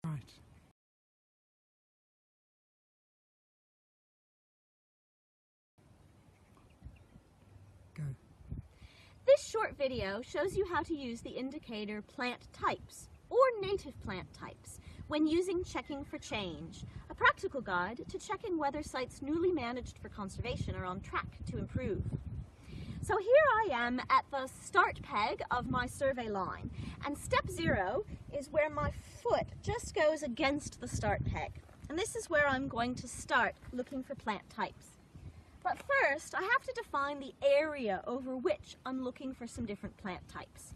Right. Go. This short video shows you how to use the indicator plant types, or native plant types, when using Checking for Change, a practical guide to checking whether sites newly managed for conservation are on track to improve. So here I am at the start peg of my survey line, and step 0 is where my foot just goes against the start peg. And this is where I'm going to start looking for plant types. But first, I have to define the area over which I'm looking for some different plant types.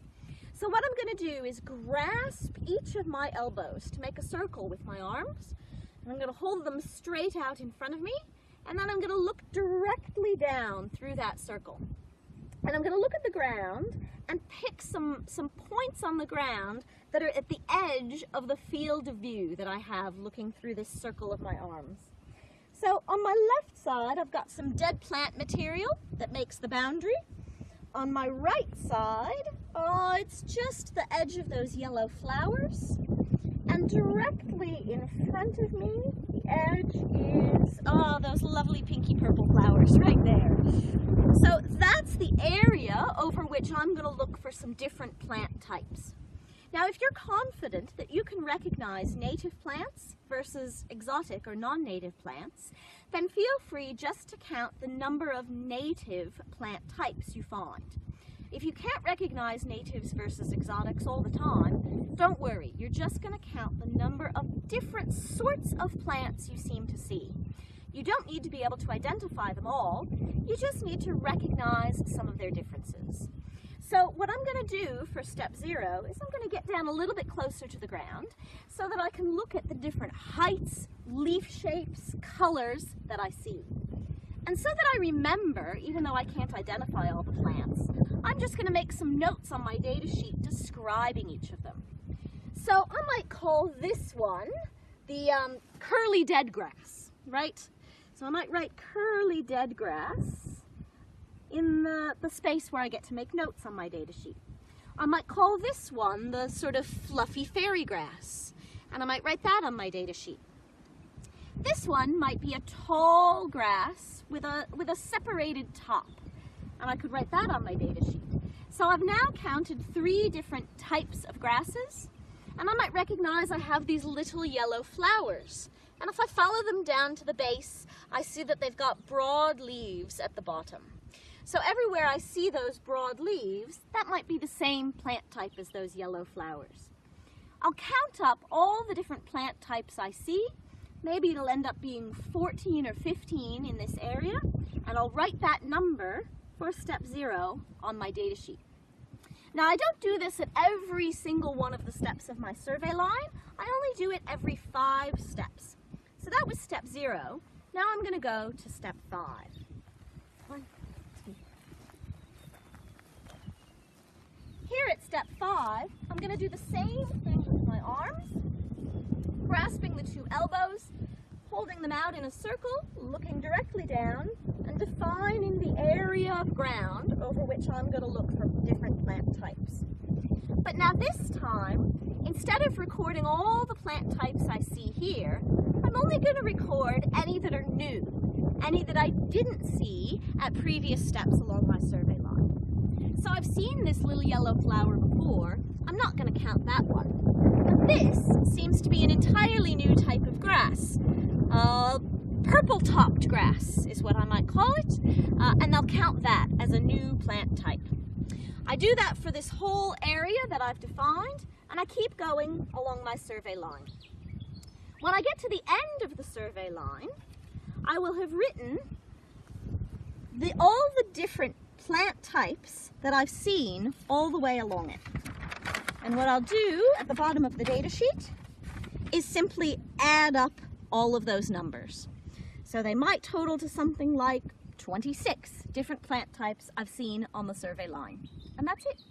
So what I'm going to do is grasp each of my elbows to make a circle with my arms, and I'm going to hold them straight out in front of me, and then I'm going to look directly down through that circle. And I'm going to look at the ground and pick some points on the ground that are at the edge of the field of view that I have looking through this circle of my arms. So on my left side, I've got some dead plant material that makes the boundary. On my right side, it's just the edge of those yellow flowers. And directly in front of me, the edge is, those lovely pinky purple flowers right there. So that's the area over which I'm going to look for some different plant types. Now, if you're confident that you can recognize native plants versus exotic or non-native plants, then feel free just to count the number of native plant types you find. If you can't recognize natives versus exotics all the time, don't worry, you're just going to count the number of different sorts of plants you seem to see. You don't need to be able to identify them all, you just need to recognize some of their differences. So what I'm going to do for step 0 is I'm going to get down a little bit closer to the ground so that I can look at the different heights, leaf shapes, colors that I see. And so that I remember, even though I can't identify all the plants, I'm just going to make some notes on my data sheet describing each of them. So I might call this one the curly dead grass, right? So I might write curly dead grass in the space where I get to make notes on my data sheet. I might call this one the sort of fluffy fairy grass, and I might write that on my data sheet. This one might be a tall grass with a separated top, and I could write that on my data sheet. So I've now counted 3 different types of grasses, and I might recognize I have these little yellow flowers. And if I follow them down to the base, I see that they've got broad leaves at the bottom. So everywhere I see those broad leaves, that might be the same plant type as those yellow flowers. I'll count up all the different plant types I see. Maybe it'll end up being 14 or 15 in this area, and I'll write that number for step 0 on my data sheet. Now, I don't do this at every single one of the steps of my survey line. I only do it every 5 steps. So that was step 0. Now I'm going to go to step 5. 1, 2. Here at step 5, I'm going to do the same thing with my arms, grasping the 2 elbows, holding them out in a circle, looking directly down, and defining the area of ground over which I'm going to look for different plant types. But now this time, instead of recording all the plant types I see here, I'm only going to record any that are new, any that I didn't see at previous steps along my survey line. So I've seen this little yellow flower before, I'm not going to count that one. But this seems to be an entirely new type of grass. Purple-topped grass is what I might call it, and I'll count that as a new plant type. I do that for this whole area that I've defined, and I keep going along my survey line. When I get to the end of the survey line, I will have written all the different plant types that I've seen all the way along it. And what I'll do at the bottom of the data sheet is simply add up all of those numbers. So they might total to something like 26 different plant types I've seen on the survey line. And that's it.